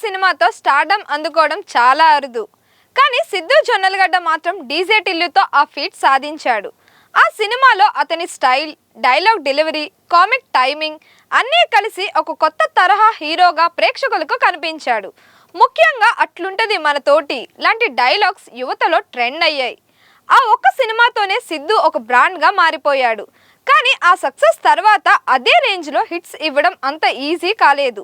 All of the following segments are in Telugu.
సినిమాతో స్టార్డమ్ అందుకోవడం చాలా అరుదు. కానీ సిద్ధు జొన్నలగడ్డ మాత్రం డీజే టిల్లుతో ఆ ఫీట్ సాధించాడు. ఆ సినిమాలో అతని style, dialogue delivery, comic timing అన్నీ కలిసి ఒక కొత్త తరహా హీరోగా ప్రేక్షకులకు కనిపించాడు. ముఖ్యంగా అట్లుంటది మన తోటి లాంటి డైలాగ్స్ యువతలో ట్రెండ్ అయ్యాయి. ఆ ఒక్క సినిమాతోనే సిద్ధు ఒక బ్రాండ్గా మారిపోయాడు. కానీ ఆ సక్సెస్ తర్వాత అదే రేంజ్లో హిట్స్ ఇవ్వడం అంత ఈజీ కాలేదు.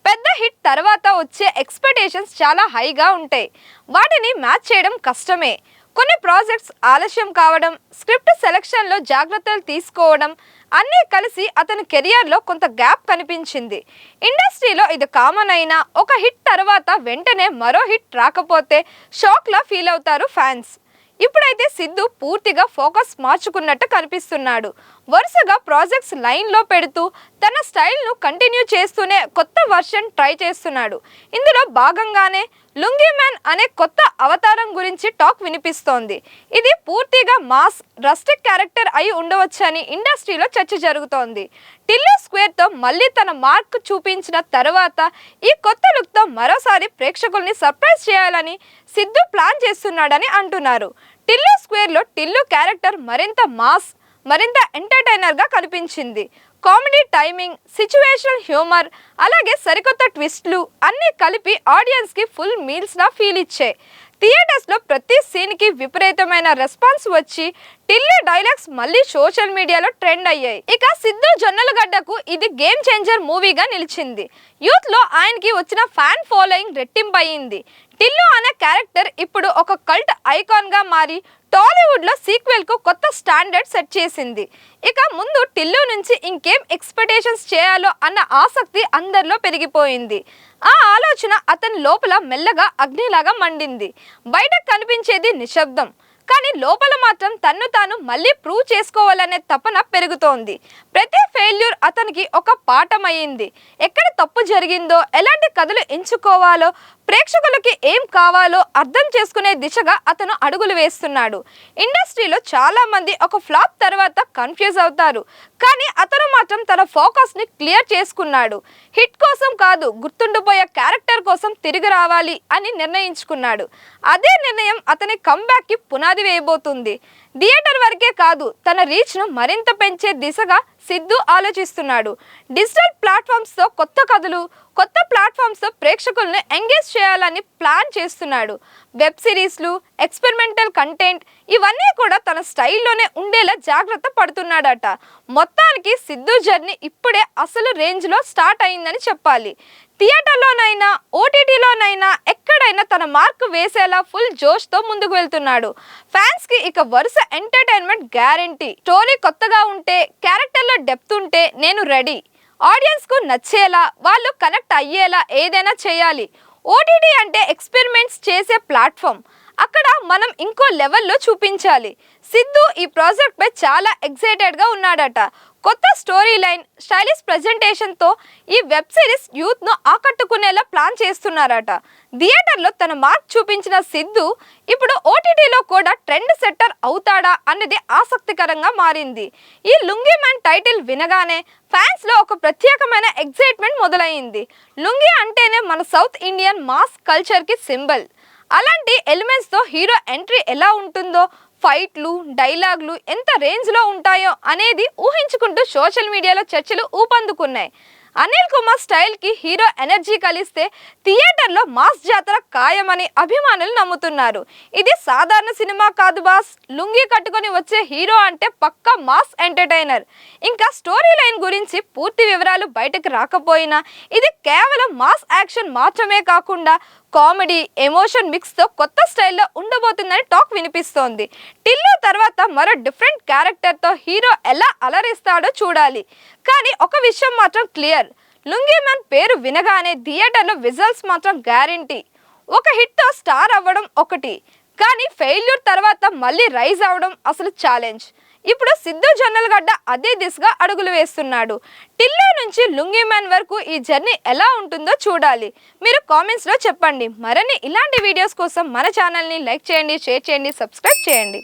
పెద్ద హిట్ తర్వాత వచ్చే ఎక్స్పెక్టేషన్స్ చాలా హైగా ఉంటాయి. వాటిని మ్యాచ్ చేయడం కష్టమే. కొన్ని ప్రాజెక్ట్స్ ఆలస్యం కావడం, స్క్రిప్ట్ సెలెక్షన్లో జాగ్రత్తలు తీసుకోవడం అన్నీ కలిసి అతని కెరియర్లో కొంత గ్యాప్ కనిపించింది. ఇండస్ట్రీలో ఇది కామన్ అయినా ఒక హిట్ తర్వాత వెంటనే మరో హిట్ రాకపోతే షాక్లా ఫీల్ అవుతారు ఫ్యాన్స్. ఇప్పుడైతే సిద్ధు పూర్తిగా ఫోకస్ మార్చుకున్నట్టు కనిపిస్తున్నాడు. వరుసగా ప్రాజెక్ట్స్ లైన్లో పెడుతూ తన స్టైల్ను కంటిన్యూ చేస్తూనే కొత్త వర్షన్ ట్రై చేస్తున్నాడు. ఇందులో భాగంగానే లుంగీ మ్యాన్ అనే కొత్త అవతారం గురించి టాక్ వినిపిస్తోంది. ఇది పూర్తిగా మాస్, రస్టిక్ క్యారెక్టర్ అయి ఉండవచ్చని ఇండస్ట్రీలో చర్చ జరుగుతోంది. టిల్లు స్క్వేర్తో మళ్ళీ తన మార్క్ చూపించిన తర్వాత ఈ కొత్త లుక్తో మరోసారి ప్రేక్షకుల్ని సర్ప్రైజ్ చేయాలని సిద్ధు ప్లాన్ చేస్తున్నాడని అంటున్నారు. టిల్లు స్క్వేర్లో టిల్లు క్యారెక్టర్ మరింత మాస్, మరింత ఎంటర్టైనర్గా కనిపించింది. కామెడీ టైమింగ్, సిచ్యువేషనల్ హ్యూమర్, అలాగే సరికొత్త ట్విస్ట్లు అన్నీ కలిపి ఆడియన్స్కి ఫుల్ మీల్స్లా ఫీల్ ఇచ్చాయి. థియేటర్స్లో ప్రతి సీన్కి విపరీతమైన రెస్పాన్స్ వచ్చి టిల్లు డైలాగ్స్ మళ్ళీ సోషల్ మీడియాలో ట్రెండ్ అయ్యాయి. ఇక సిద్ధు జొన్నలగడ్డకు ఇది గేమ్ చేంజర్ మూవీగా నిలిచింది. యూత్లో ఆయనకి వచ్చిన ఫ్యాన్ ఫాలోయింగ్ రెట్టింపు అయ్యింది. టిల్లు అనే క్యారెక్టర్ ఇప్పుడు ఒక కల్ట్ ఐకాన్గా మారి టాలీవుడ్లో సీక్వెల్కు కొత్త స్టాండర్డ్ సెట్ చేసింది. ఇక ముందు టిల్లు నుంచి ఇంకేం ఎక్స్పెక్టేషన్స్ చేయాలో అన్న ఆసక్తి అందరిలో పెరిగిపోయింది. ఆ ఆలోచన అతని లోపల మెల్లగా అగ్నిలాగా మండింది. బయటకు కనిపించేది నిశ్శబ్దం, కానీ లోపల మాత్రం తన్ను తాను మళ్ళీ ప్రూవ్ చేసుకోవాలనే తపన పెరుగుతోంది. ప్రతి ఫెయిల్యూర్ అతనికి ఒక పాఠమయ్యింది. ఎక్కడ తప్పు జరిగిందో, ఎలాంటి కథలు ఎంచుకోవాలో, ప్రేక్షకులకి ఏం కావాలో అర్థం చేసుకునే దిశగా అతను అడుగులు వేస్తున్నాడు. ఇండస్ట్రీలో చాలా మంది ఒక ఫ్లాప్ తర్వాత కన్ఫ్యూజ్ అవుతారు, కానీ అతను మాత్రం తన ఫోకస్ని క్లియర్ చేసుకున్నాడు. హిట్ కోసం కాదు, గుర్తుండిపోయే క్యారెక్టర్ కోసం తిరిగి రావాలి అని నిర్ణయించుకున్నాడు. అదే నిర్ణయం అతని కంబ్యాక్కి పునాది వేయబోతుంది. థియేటర్ వరకే కాదు, తన రీచ్ను మరింత పెంచే దిశగా సిద్ధు ఆలోచిస్తున్నాడు. డిజిటల్ ప్లాట్ఫామ్స్తో కొత్త కథలు, కొత్త ప్లాట్ఫామ్స్తో ప్రేక్షకులను ఎంగేజ్ చేయాలని ప్లాన్ చేస్తున్నాడు. వెబ్ సిరీస్లు, ఎక్స్పెరిమెంటల్ కంటెంట్ ఇవన్నీ కూడా తన స్టైల్లోనే ఉండేలా జాగ్రత్త పడుతున్నాడట. మొత్తానికి సిద్ధు జర్నీ ఇప్పుడే అసలు రేంజ్లో స్టార్ట్ అయిందని చెప్పాలి. థియేటర్లోనైనా, ఓటీటీలోనైనా ఎక్కడైనా తన మార్క్ వేసేలా ఫుల్ జోష్తో ముందుకు వెళ్తున్నాడు. ఫ్యాన్స్కి ఇక వరుస ఎంటర్టైన్మెంట్ గ్యారెంటీ. స్టోరీ కొత్తగా ఉంటే, క్యారెక్టర్లో డెప్త్ ఉంటే నేను రెడీ. ఆడియన్స్కు నచ్చేలా, వాళ్ళు కనెక్ట్ అయ్యేలా ఏదైనా చేయాలి. ఓటీటీ అంటే ఎక్స్పెరిమెంట్స్ చేసే ప్లాట్ఫామ్. అక్కడ మనం ఇంకో లెవెల్లో చూపించాలి. సిద్ధు ఈ ప్రాజెక్ట్పై చాలా ఎక్సైటెడ్గా ఉన్నాడట. కొత్త స్టోరీ లైన్, స్టైలిష్ ప్రెజెంటేషన్తో ఈ వెబ్ సిరీస్ యూత్ను ఆకట్టుకునేలా ప్లాన్ చేస్తున్నారట. థియేటర్లో తన మార్క్ చూపించిన సిద్ధు ఇప్పుడు ఓటీటీలో కూడా ట్రెండ్ సెట్టర్ అవుతాడా అన్నది ఆసక్తికరంగా మారింది. ఈ లుంగీ మ్యాన్ టైటిల్ వినగానే ఫ్యాన్స్లో ఒక ప్రత్యేకమైన ఎక్సైట్మెంట్ మొదలైంది. లుంగీ అంటేనే మన సౌత్ ఇండియన్ మాస్ కల్చర్కి సింబల్. అలాంటి ఎలిమెంట్స్తో హీరో ఎంట్రీ ఎలా ఉంటుందో, ఫైట్లు, డైలాగులు ఎంత రేంజ్లో ఉంటాయో అనేది ఊహించుకుంటూ సోషల్ మీడియాలో చర్చలు ఊపందుకున్నాయి. అనిల్ కుమార్ స్టైల్కి హీరో ఎనర్జీ కలిస్తే థియేటర్లో మాస్ జాతర ఖాయమని అభిమానులు నమ్ముతున్నారు. ఇది సాధారణ సినిమా కాదు బాస్, లుంగీ కట్టుకొని వచ్చే హీరో అంటే పక్కా మాస్ ఎంటర్టైనర్. ఇంకా స్టోరీ లైన్ గురించి పూర్తి వివరాలు బయటకు రాకపోయినా ఇది కేవలం మాస్ యాక్షన్ మాత్రమే కాకుండా కామెడీ, ఎమోషన్ మిక్స్తో కొత్త స్టైల్లో ఉండబోతుందని టాక్ వినిపిస్తోంది. టిల్లు తర్వాత మరో డిఫరెంట్ క్యారెక్టర్తో హీరో ఎలా అలరిస్తాడో చూడాలి. కానీ ఒక విషయం మాత్రం క్లియర్, లుంగీ మ్యాన్ పేరు వినగానే థియేటర్లో విజువల్స్ మాత్రం గ్యారెంటీ. ఒక హిట్తో స్టార్ అవ్వడం ఒకటి, కానీ ఫెయిల్యూర్ తర్వాత మళ్ళీ రైజ్ అవ్వడం అసలు ఛాలెంజ్. ఇప్పుడు సిద్ధు జొన్నలగడ్డ అదే దిశగా అడుగులు వేస్తున్నాడు. టిల్లు నుంచి లుంగీ మ్యాన్ వరకు ఈ జర్నీ ఎలా ఉంటుందో చూడాలి. మీరు కామెంట్స్లో చెప్పండి. మరిన్ని ఇలాంటి వీడియోస్ కోసం మన ఛానల్ని లైక్ చేయండి, షేర్ చేయండి, సబ్స్క్రైబ్ చేయండి.